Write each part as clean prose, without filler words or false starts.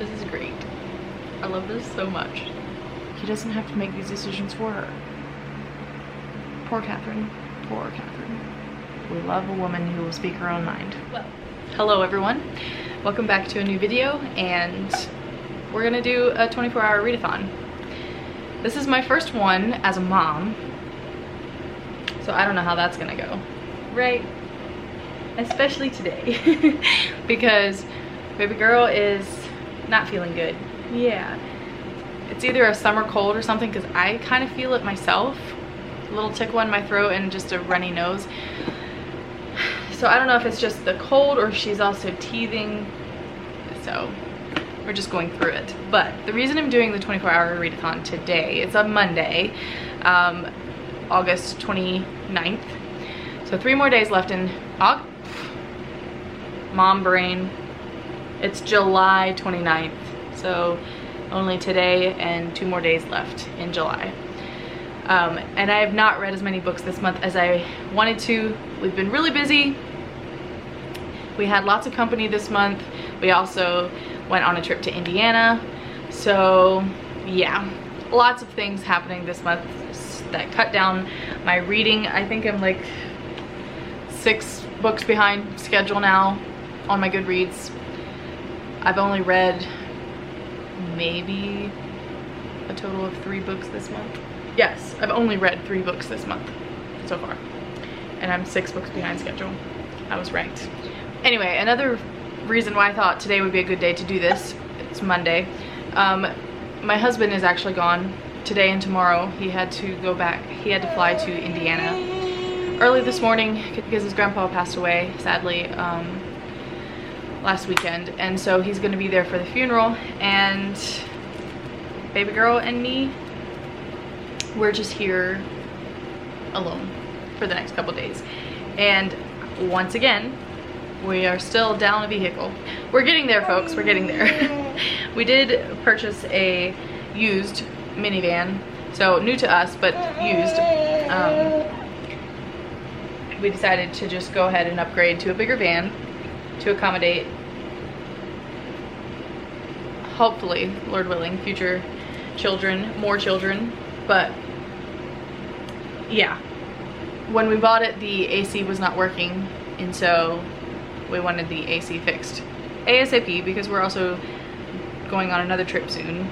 This is great. I love this so much. He doesn't have to make these decisions for her. Poor Catherine. Poor Catherine. We love a woman who will speak her own mind. Well, hello everyone. Welcome back to a new video, and we're gonna do a 24-hour readathon. This is my first one as a mom, so I don't know how that's gonna go, right? Especially today, because baby girl is not feeling good. Yeah, it's either a summer cold or something, because I kind of feel it myself. A little tickle in my throat and just a runny nose. So I don't know if it's just the cold or she's also teething. So we're just going through it. But the reason I'm doing the 24-hour readathon today, it's on Monday, August 29th. So 3 more days left in August. Mom brain. It's July 29th. So only today and 2 more days left in July. And I have not read as many books this month as I wanted to. We've been really busy. We had lots of company this month. We also went on a trip to Indiana. So yeah, lots of things happening this month that cut down my reading. I think I'm like 6 books behind schedule now on my Goodreads. I've only read maybe a total of 3 books this month. Yes, I've only read 3 books this month so far, and I'm 6 books behind schedule. I was right. Anyway, another reason why I thought today would be a good day to do this, it's Monday. My husband is actually gone today and tomorrow. He had to go back, he had to fly to Indiana early this morning because his grandpa passed away, sadly, last weekend. And so he's gonna be there for the funeral, and baby girl and me, we're just here alone for the next couple days. And once again, we are still down a vehicle. We're getting there, folks, we're getting there. We did purchase a used minivan, so new to us, but used. We decided to just go ahead and upgrade to a bigger van to accommodate, hopefully, Lord willing, future children, more children. But yeah, when we bought it, the AC was not working, and so we wanted the AC fixed ASAP because we're also going on another trip soon,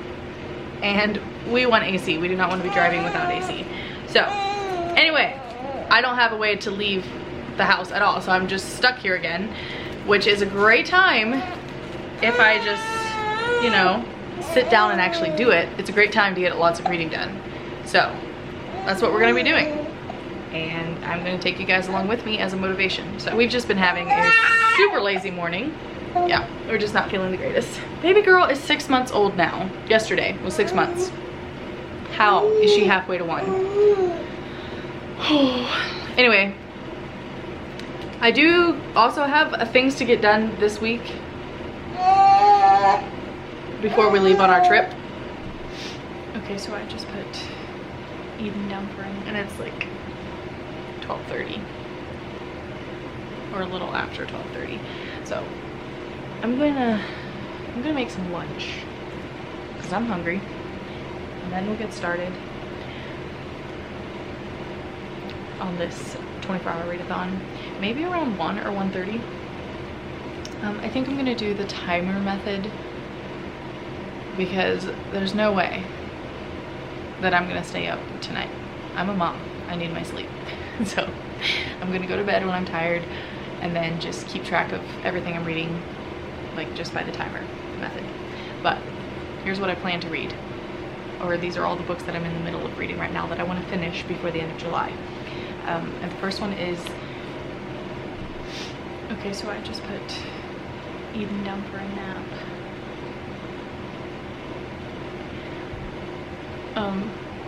and we want AC. We do not want to be driving without AC. So anyway, I don't have a way to leave the house at all, so I'm just stuck here again, which is a great time if I just, you know, sit down and actually do it. It's a great time to get lots of reading done. So that's what we're gonna be doing, and I'm gonna take you guys along with me as a motivation. So we've just been having a super lazy morning. Yeah, we're just not feeling the greatest. Baby girl is 6 months old now. Yesterday was 6 months. How is she halfway to 1? Anyway, I do also have things to get done this week before we leave on our trip. Okay, so I just put Eden down for him, and it's like 12:30 or a little after 12:30. So I'm gonna make some lunch because I'm hungry, and then we'll get started on this 24-hour readathon, maybe around 1 or 1:30. I think I'm gonna do the timer method because there's no way that I'm gonna stay up tonight. I'm a mom, I need my sleep. So I'm gonna go to bed when I'm tired and then just keep track of everything I'm reading, like just by the timer method. But here's what I plan to read, or these are all the books that I'm in the middle of reading right now that I want to finish before the end of July. And the first one is, okay, so I just put Eden down for a nap.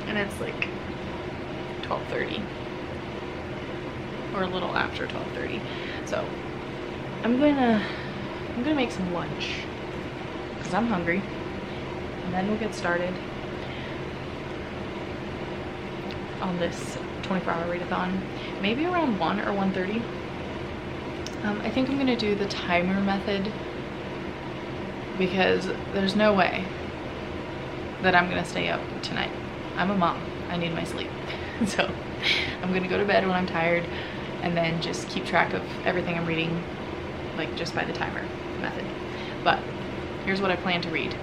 And it's like 12:30 or a little after 12:30. So I'm gonna make some lunch because I'm hungry, and then we'll get started on this 24-hour readathon, maybe around 1 or 1:30. I think I'm gonna do the timer method because there's no way that I'm gonna stay up tonight. I'm a mom, I need my sleep. So I'm gonna go to bed when I'm tired and then just keep track of everything I'm reading, like just by the timer method. But here's what I plan to read,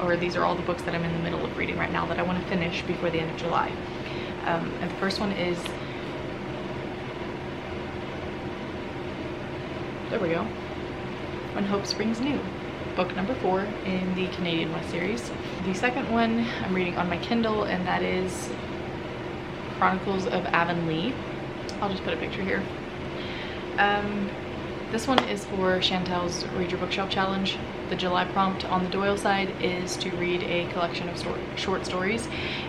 or these are all the books that I'm in the middle of reading right now that I want to finish before the end of July. And the first one is, there we go, When Hope Springs New, book number 4 in the Canadian West series. The second one I'm reading on my Kindle, and that is Chronicles of Avonlea. I'll just put a picture here. This one is for Chantel's Read Your Bookshelf Challenge. The July prompt on the Doyle side is to read a collection of short stories,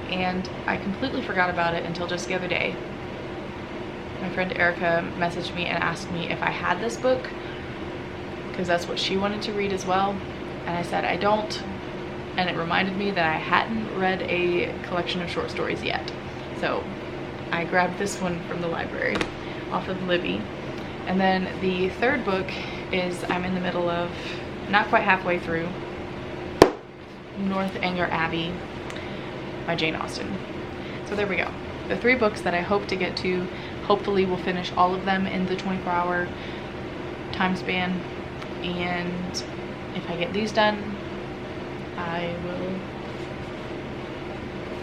and I completely forgot about it until just the other day. My friend Erica messaged me and asked me if I had this book, because that's what she wanted to read as well, and I said I don't, and it reminded me that I hadn't read a collection of short stories yet. So I grabbed this one from the library off of Libby. And then the third book is, I'm in the middle of, not quite halfway through, Northanger Abbey by Jane Austen. So there we go. The 3 books that I hope to get to. Hopefully we'll finish all of them in the 24-hour time span. And if I get these done, I will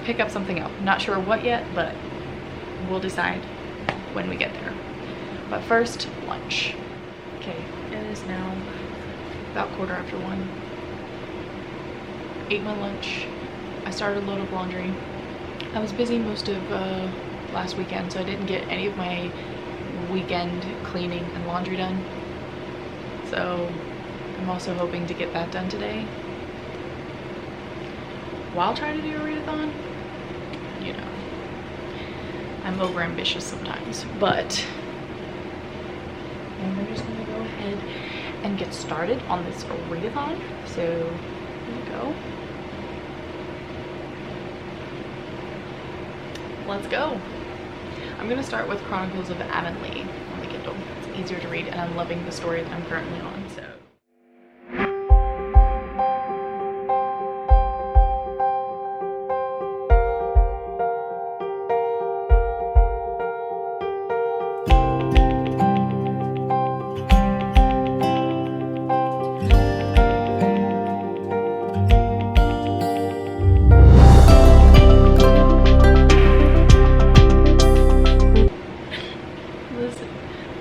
pick up something else. Not sure what yet, but we'll decide when we get there. But first, lunch. Okay, it is now about 1:15. Ate my lunch. I started a load of laundry. I was busy most of last weekend, so I didn't get any of my weekend cleaning and laundry done. So I'm also hoping to get that done today, while trying to do a readathon. You know, I'm over ambitious sometimes, but and we're just gonna go ahead and get started on this readathon. So here we go. Let's go. I'm gonna start with Chronicles of Avonlea on the Kindle. It's easier to read, and I'm loving the story that I'm currently on. So.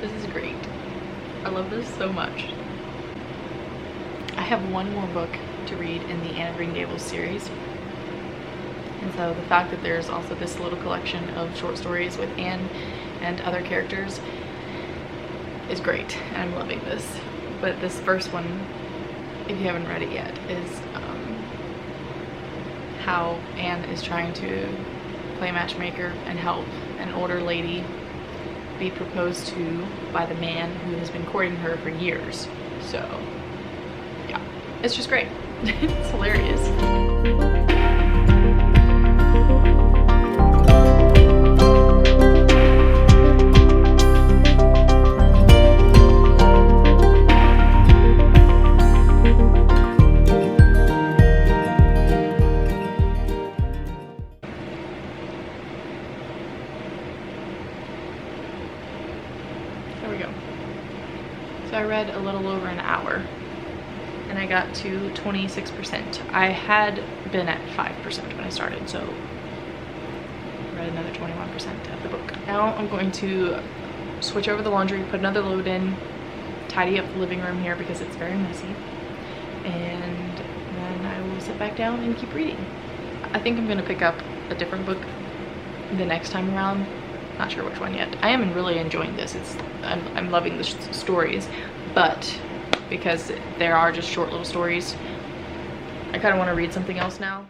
This is great. I love this so much. I have one more book to read in the Anne of Green Gables series. And so the fact that there's also this little collection of short stories with Anne and other characters is great, and I'm loving this. But this first one, if you haven't read it yet, is how Anne is trying to play matchmaker and help an older lady be proposed to by the man who has been courting her for years. So yeah, it's just great. It's hilarious. There we go. So I read a little over an hour and I got to 26%. I had been at 5% when I started, so I read another 21% of the book. Now I'm going to switch over the laundry, put another load in, tidy up the living room here because it's very messy, and then I will sit back down and keep reading. I think I'm going to pick up a different book the next time around. Not sure which one yet. I am really enjoying this. I'm loving the stories, but because there are just short little stories, I kind of want to read something else now.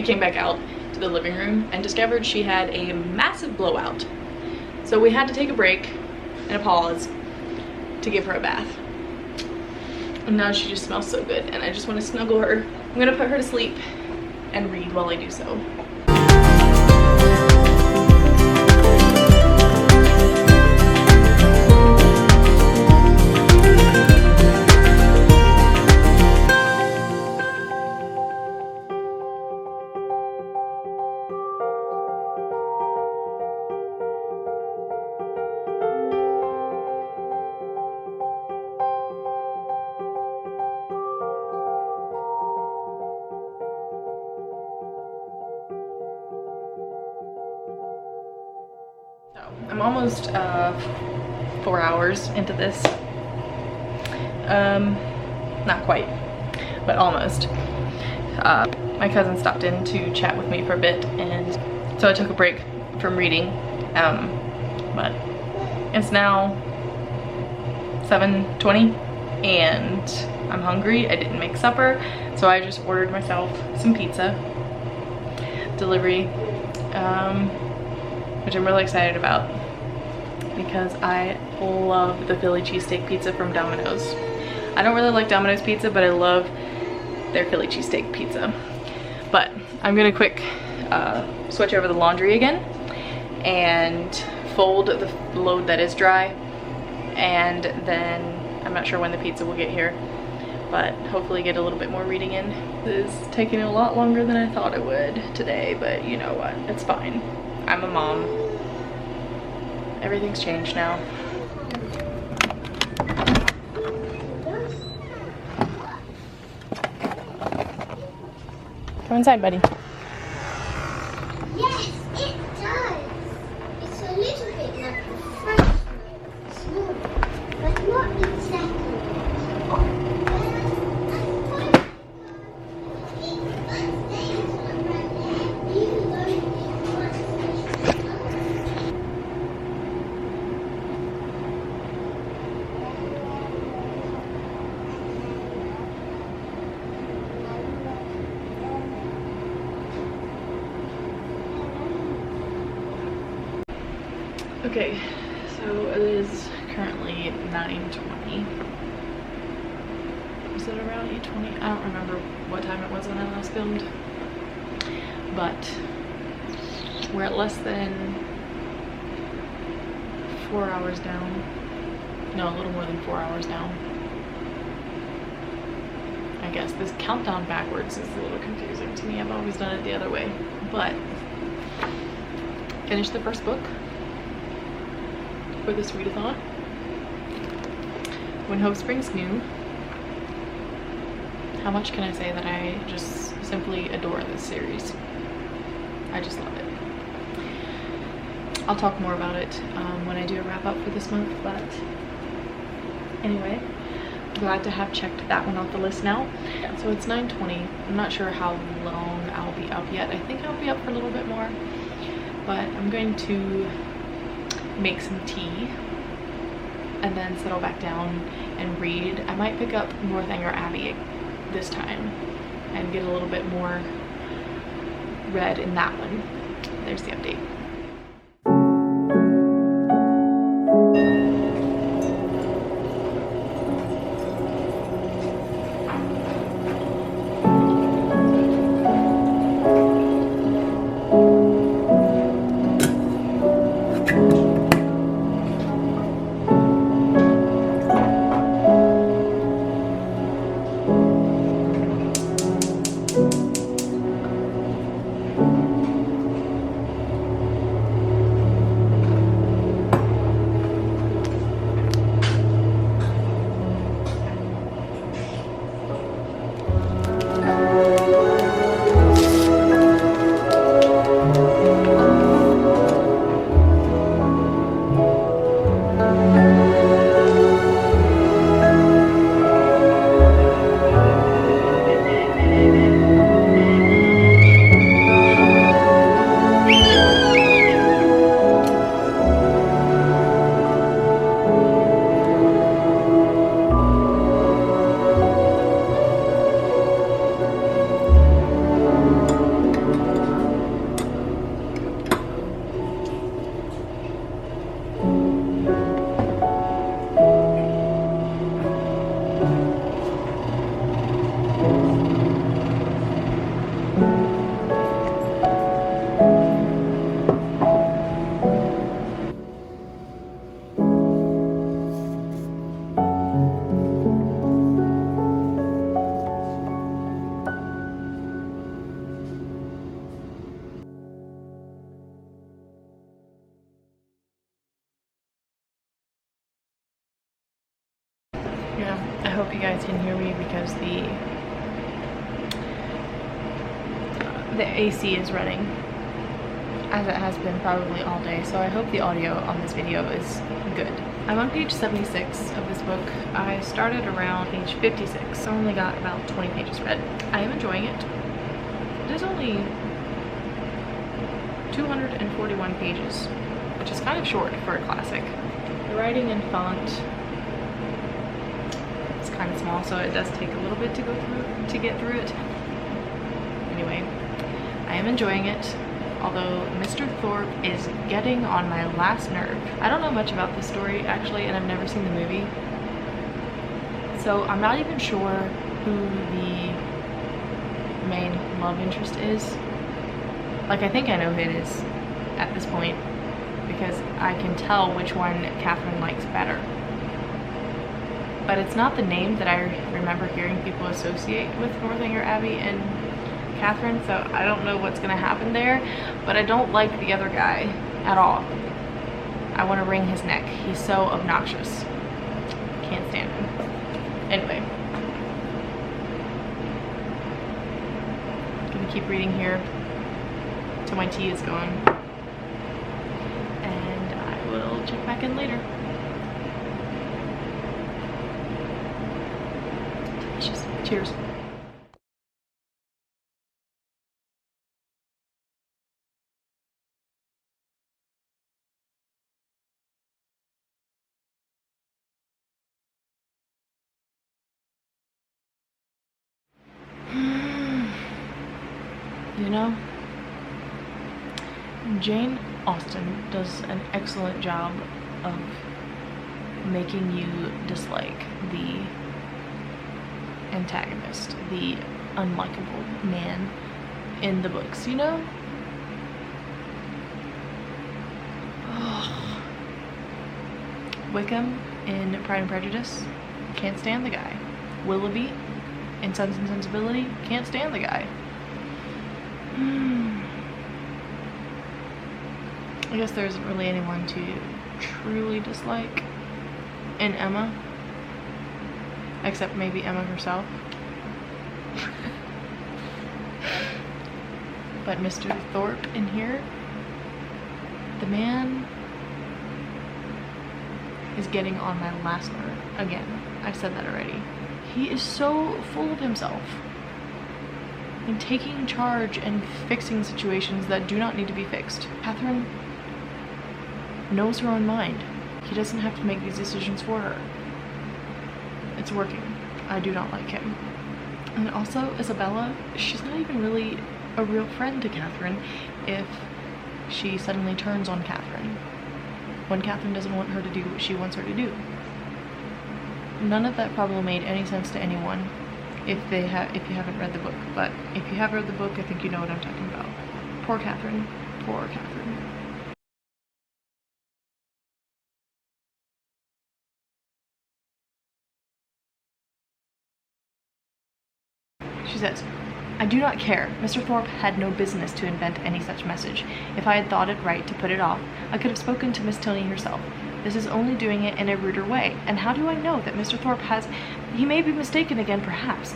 came back out to the living room and discovered she had a massive blowout. So we had to take a break and a pause to give her a bath. And now she just smells so good and I just want to snuggle her. I'm gonna put her to sleep and read while I do so. I'm almost 4 hours into this. Not quite, but almost. My cousin stopped in to chat with me for a bit, and so I took a break from reading. But it's now 7:20 and I'm hungry. I didn't make supper, so I just ordered myself some pizza delivery, which I'm really excited about because I love the Philly cheesesteak pizza from Domino's. I don't really like Domino's pizza, but I love their Philly cheesesteak pizza. But I'm gonna quick switch over the laundry again and fold the load that is dry, and then I'm not sure when the pizza will get here, but hopefully get a little bit more reading in. This is taking a lot longer than I thought it would today, but you know what, it's fine. I'm a mom. Everything's changed now. Come inside, buddy. Yes, it does. It's a little bit like a French small, but not exactly. Okay, so it is currently 9:20. Was it around 8:20? I don't remember what time it was when I last filmed. But we're at less than 4 hours down. No, a little more than 4 hours down. I guess this countdown backwards is a little confusing to me. I've always done it the other way. But finished the first book for this readathon, When Hope Springs New. How much can I say that I just simply adore this series? I just love it. I'll talk more about it when I do a wrap up for this month, but anyway, glad to have checked that one off the list now. So it's 9:20. I'm not sure how long I'll be up yet. I think I'll be up for a little bit more, but I'm going to make some tea and then settle back down and read. I might pick up Northanger Abbey this time and get a little bit more read in that one. There's the update. I hope you guys can hear me because the AC is running, as it has been probably all day, so I hope the audio on this video is good. I'm on page 76 of this book. I started around page 56. I only got about 20 pages read. I am enjoying it. It is only 241 pages, which is kind of short for a classic. The writing and font is kind of small, so it does take a little bit to get through it. Anyway, I am enjoying it, although Mr. Thorpe is getting on my last nerve. I don't know much about this story actually, and I've never seen the movie, so I'm not even sure who the main love interest is. Like, I think I know who it is at this point, because I can tell which one Catherine likes better. But it's not the name that I remember hearing people associate with Northanger Abbey and Catherine, so I don't know what's gonna happen there, but I don't like the other guy at all. I want to wring his neck. He's so obnoxious. Can't stand him. Anyway, I'm gonna keep reading here till my tea is gone, and I will check back in later. Delicious. Cheers. You know, Jane Austen does an excellent job of making you dislike the antagonist, the unlikable man in the books, you know? Ugh. Wickham in Pride and Prejudice, can't stand the guy. Willoughby in Sense and Sensibility, can't stand the guy. I guess there isn't really anyone to truly dislike in Emma, except maybe Emma herself. But Mr. Thorpe in here, the man is getting on my last nerve again. I've said that already. He is so full of himself and taking charge and fixing situations that do not need to be fixed. Catherine knows her own mind. He doesn't have to make these decisions for her. It's working. I do not like him. And also, Isabella, she's not even really a real friend to Catherine if she suddenly turns on Catherine when Catherine doesn't want her to do what she wants her to do. None of that probably made any sense to anyone if you haven't read the book, but if you have read the book, I think you know what I'm talking about. Poor Catherine. Poor Catherine. She says, "I do not care. Mr. Thorpe had no business to invent any such message. If I had thought it right to put it off, I could have spoken to Miss Tilney herself. This is only doing it in a ruder way. And how do I know that Mr. Thorpe has... He may be mistaken again, perhaps.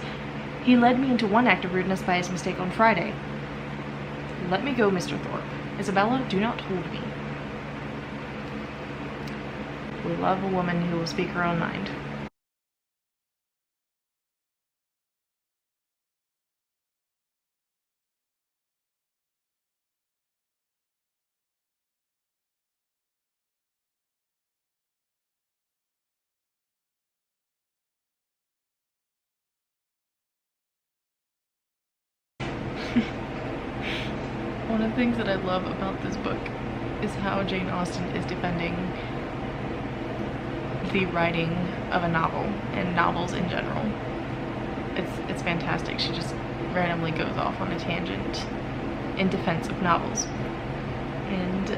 He led me into one act of rudeness by his mistake on Friday. Let me go, Mr. Thorpe. Isabella, do not hold me. We love a woman who will speak her own mind." One of the things that I love about this book is how Jane Austen is defending the writing of a novel and novels in general. It's fantastic. She just randomly goes off on a tangent in defense of novels. And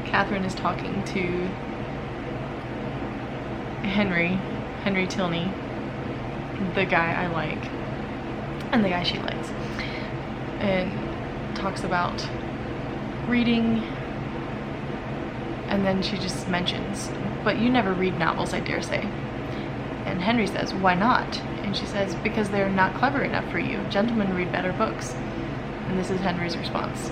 Catherine is talking to Henry Tilney, the guy I like, and the guy she likes, and talks about reading, and then she just mentions, "But you never read novels, I dare say." And Henry says, why not? And she says, because they're not clever enough for you. Gentlemen read better books. And this is Henry's response.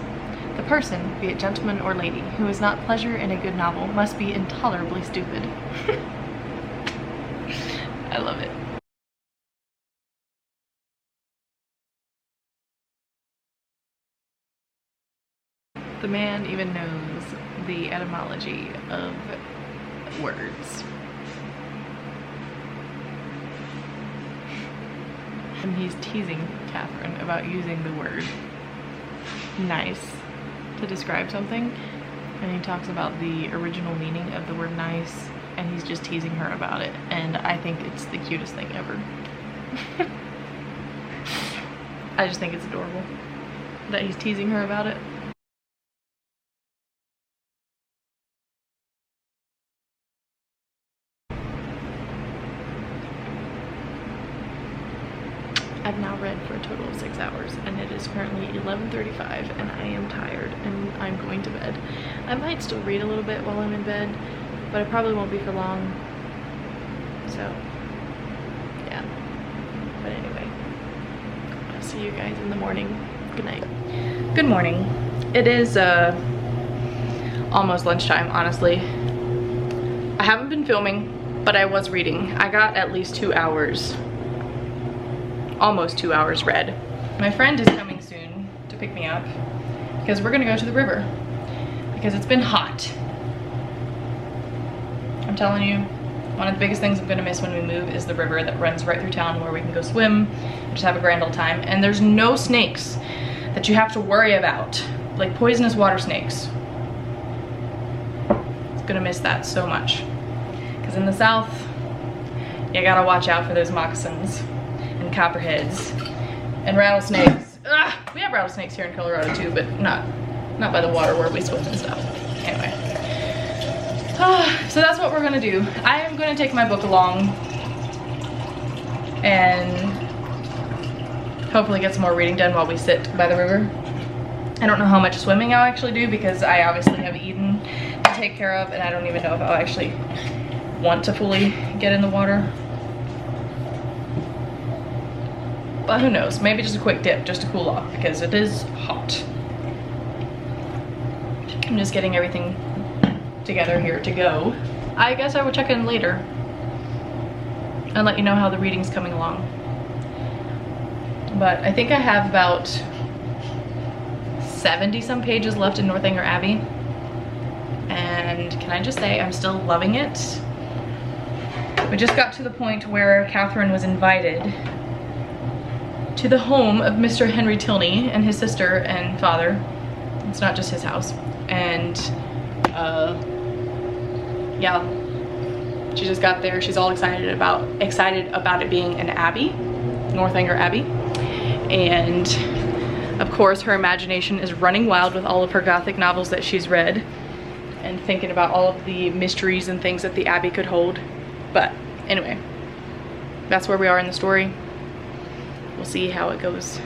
The person, be it gentleman or lady, who is not pleasure in a good novel must be intolerably stupid. I love it. The man even knows the etymology of words. And he's teasing Catherine about using the word nice to describe something. And he talks about the original meaning of the word nice, and he's just teasing her about it. And I think it's the cutest thing ever. I just think it's adorable that he's teasing her about it. I've now read for a total of 6 hours, and it is currently 11:35, and I am tired, and I'm going to bed. I might still read a little bit while I'm in bed, but it probably won't be for long. So, yeah. But anyway, I'll see you guys in the morning. Good night. Good morning. It is almost lunchtime, honestly. I haven't been filming, but I was reading. I got at least 2 hours. Almost 2 hours read. My friend is coming soon to pick me up because we're gonna go to the river because it's been hot. I'm telling you, one of the biggest things I'm gonna miss when we move is the river that runs right through town where we can go swim and just have a grand old time. And there's no snakes that you have to worry about, like poisonous water snakes. I'm gonna miss that so much. Because in the south, you gotta watch out for those moccasins and copperheads and rattlesnakes. Ugh, we have rattlesnakes here in Colorado too, but not by the water where we swim and stuff. Anyway, so that's what we're gonna do. I am gonna take my book along and hopefully get some more reading done while we sit by the river. I don't know how much swimming I'll actually do because I obviously have Eden to take care of, and I don't even know if I'll actually want to fully get in the water. But who knows, maybe just a quick dip just to cool off because it is hot. I'm just getting everything together here to go. I guess I will check in later and let you know how the reading's coming along. But I think I have about 70 some pages left in Northanger Abbey. And can I just say, I'm still loving it. We just got to the point where Catherine was invited to the home of Mr. Henry Tilney and his sister and father. It's not just his house. And yeah, she just got there. She's all excited about it being an abbey, Northanger Abbey. And of course her imagination is running wild with all of her Gothic novels that she's read and thinking about all of the mysteries and things that the abbey could hold. But anyway, that's where we are in the story. We'll see how it goes.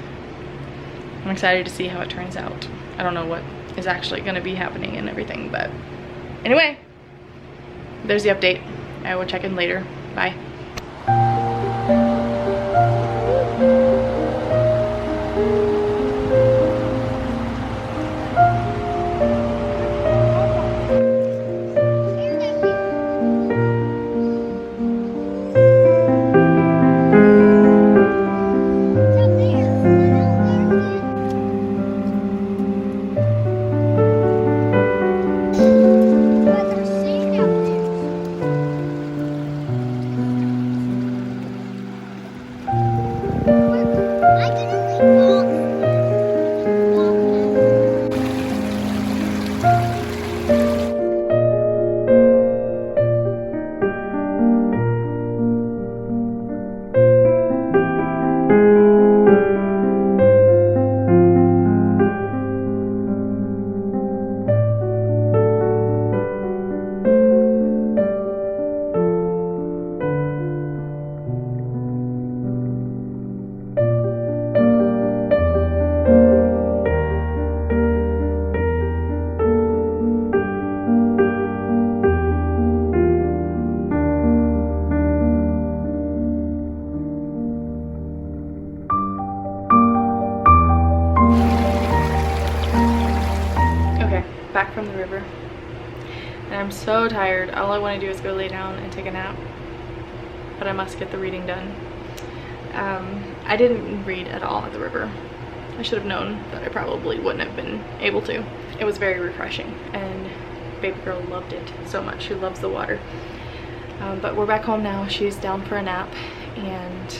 I'm excited to see how it turns out. I don't know what is actually going to be happening and everything, but anyway, there's the update. I will check in later. Bye. river. And I'm so tired. All I want to do is go lay down and take a nap. But I must get the reading done. I didn't read at all at the river. I should have known that I probably wouldn't have been able to. It was very refreshing, and baby girl loved it so much. She loves the water. But we're back home now. She's down for a nap, and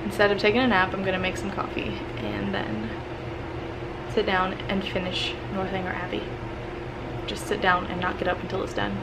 instead of taking a nap, I'm gonna make some coffee and then sit down and finish Northanger Abbey. Just sit down and not get up until it's done.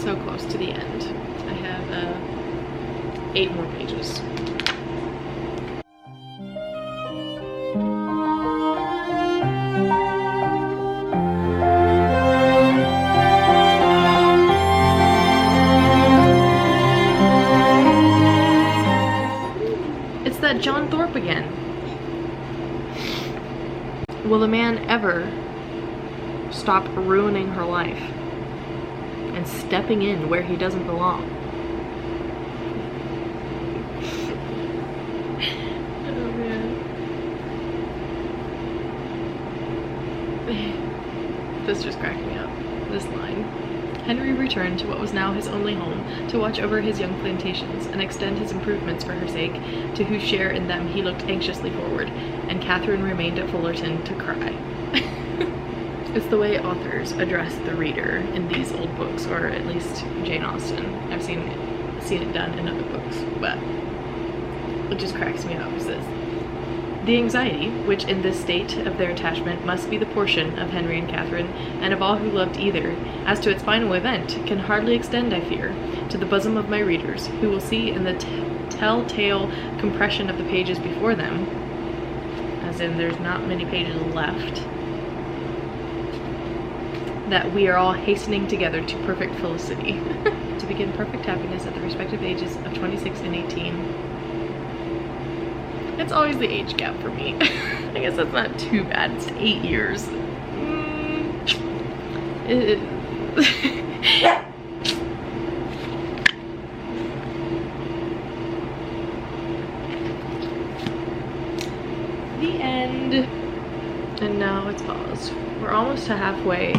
So close to the end. I have 8 more pages. It's that John Thorpe again. Will a man ever stop ruining her life and stepping in where he doesn't belong? Oh man. This just cracked me up. This line. Henry returned to what was now his only home to watch over his young plantations and extend his improvements for her sake, to whose share in them he looked anxiously forward, and Catherine remained at Fullerton to cry. It's the way authors address the reader in these old books, or at least Jane Austen. I've seen it done in other books, but it just cracks me up. Is this the anxiety which in this state of their attachment must be the portion of Henry and Catherine, and of all who loved either, as to its final event, can hardly extend, I fear, to the bosom of my readers, who will see in the telltale compression of the pages before them, as in there's not many pages left, that we are all hastening together to perfect felicity, to begin perfect happiness at the respective ages of 26 and 18. It's always the age gap for me. I guess that's not too bad. It's 8 years. The end. And now it's paused. We're almost to halfway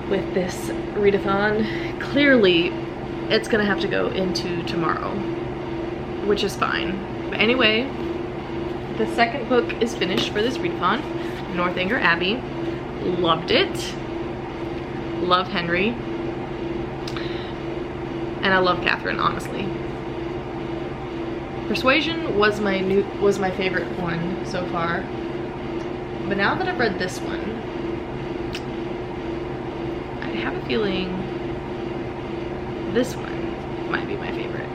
with this readathon. Clearly, it's gonna have to go into tomorrow, which is fine. But anyway, the second book is finished for this readathon, Northanger Abbey. Loved it. Love Henry. And I love Catherine, honestly. Persuasion was my favorite one so far. But now that I've read this one, I have a feeling this one might be my favorite.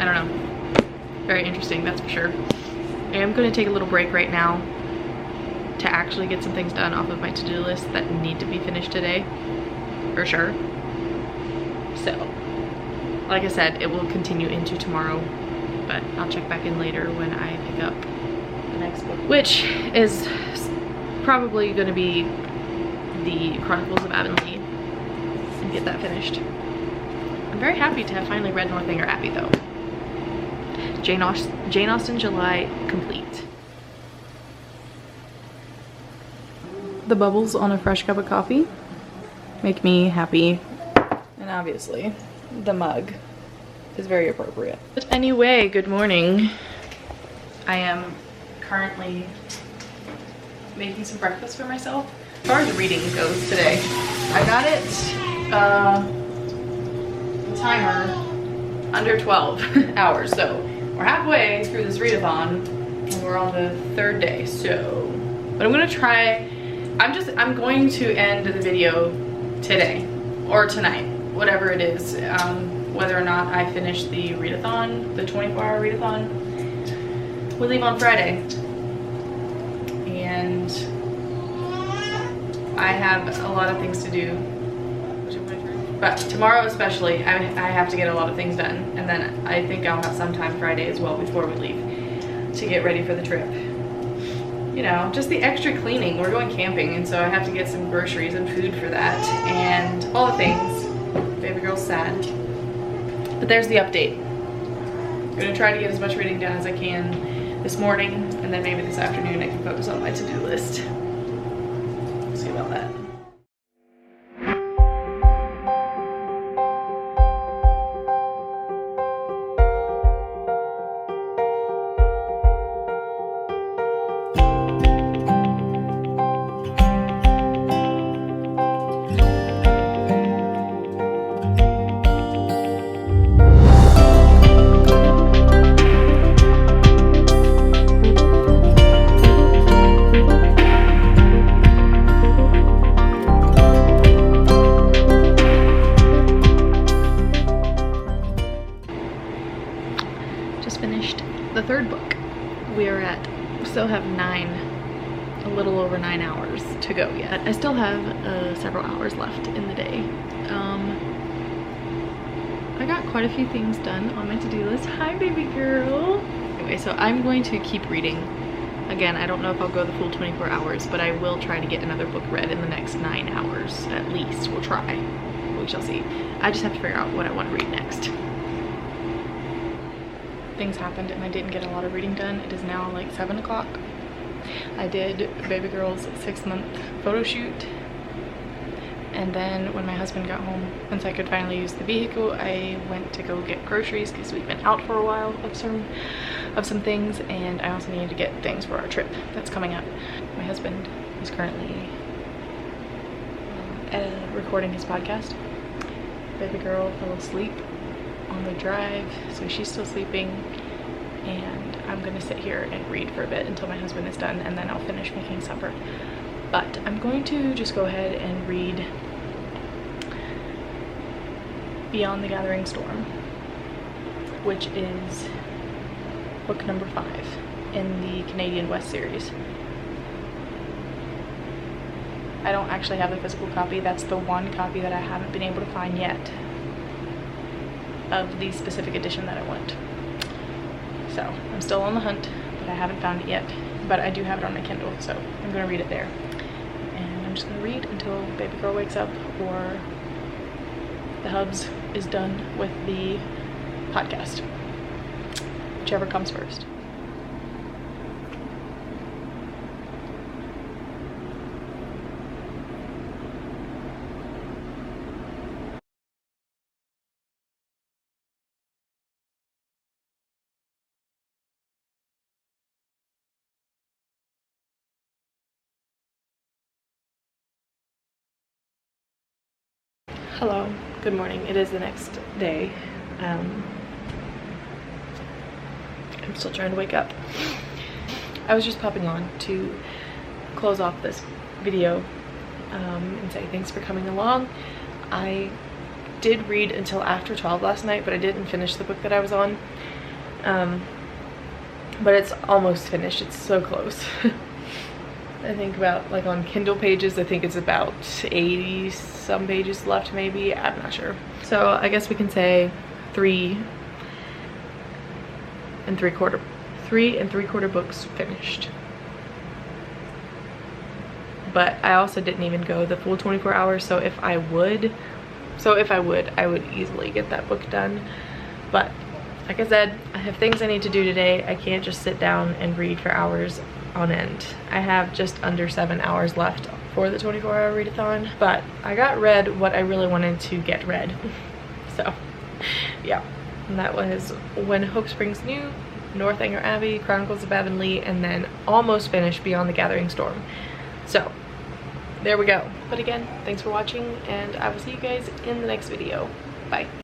I don't know. Very interesting, that's for sure. I am going to take a little break right now to actually get some things done off of my to-do list that need to be finished today, for sure. So, like I said, it will continue into tomorrow, but I'll check back in later when I pick up the next book, which is probably going to be the Chronicles of Avonlea, and get that finished. I'm very happy to have finally read Northanger Abbey though. Jane Austen July complete. The bubbles on a fresh cup of coffee make me happy. And obviously, the mug is very appropriate. But anyway, good morning. I am currently making some breakfast for myself. As far as reading goes today, I got it, the timer, under 12 hours. So we're halfway through this readathon and we're on the 3rd day. So, but I'm gonna try, I'm going to end the video today or tonight, whatever it is, whether or not I finish the readathon, the 24-hour readathon. We leave on Friday. And I have a lot of things to do, but tomorrow especially, I have to get a lot of things done, and then I think I'll have some time Friday as well before we leave to get ready for the trip. You know, just the extra cleaning. We're going camping, and so I have to get some groceries and food for that, and all the things. Baby girl's sad. But there's the update. I'm gonna try to get as much reading done as I can this morning, and then maybe this afternoon I can focus on my to-do list. We'll see about that. Finished the 3rd book. We are at, still have a little over 9 hours to go yet. I still have several hours left in the day. I got quite a few things done on my to-do list. Hi, baby girl. Anyway, so I'm going to keep reading. Again, I don't know if I'll go the full 24 hours, but I will try to get another book read in the next 9 hours at least. We'll try. We shall see. I just have to figure out what I want to read next. Things happened and I didn't get a lot of reading done. It is now like 7 o'clock. I did baby girl's 6-month photo shoot, and then when my husband got home, once I could finally use the vehicle, I went to go get groceries because we've been out for a while of some things, and I also needed to get things for our trip that's coming up. My husband is currently recording his podcast. Baby girl fell asleep on the drive, so she's still sleeping, and I'm gonna sit here and read for a bit until my husband is done, and then I'll finish making supper. But I'm going to just go ahead and read Beyond the Gathering Storm, which is book number 5 in the Canadian West series. I don't actually have a physical copy. That's the one copy that I haven't been able to find yet of the specific edition that I want. So I'm still on the hunt, but I haven't found it yet. But I do have it on my Kindle, so I'm gonna read it there. And I'm just gonna read until baby girl wakes up or the hubs is done with the podcast. Whichever comes first. Hello, good morning. It is the next day. I'm still trying to wake up. I was just popping on to close off this video and say thanks for coming along. I did read until after 12 last night, but I didn't finish the book that I was on. But it's almost finished. It's so close. I think about, like, on Kindle pages, I think it's about 80 some pages left, maybe. I'm not sure. So I guess we can say 3 3.75 books finished. But I also didn't even go the full 24 hours, so if I would, I would easily get that book done. But like I said, I have things I need to do today. I can't just sit down and read for hours on end. I have just under 7 hours left for the 24-hour readathon, but I got read what I really wanted to get read. So yeah, and that was When Hope Springs New, Northanger Abbey, Chronicles of Avonlea, and then almost finished Beyond the Gathering Storm. So there we go. But again, thanks for watching, and I will see you guys in the next video. Bye.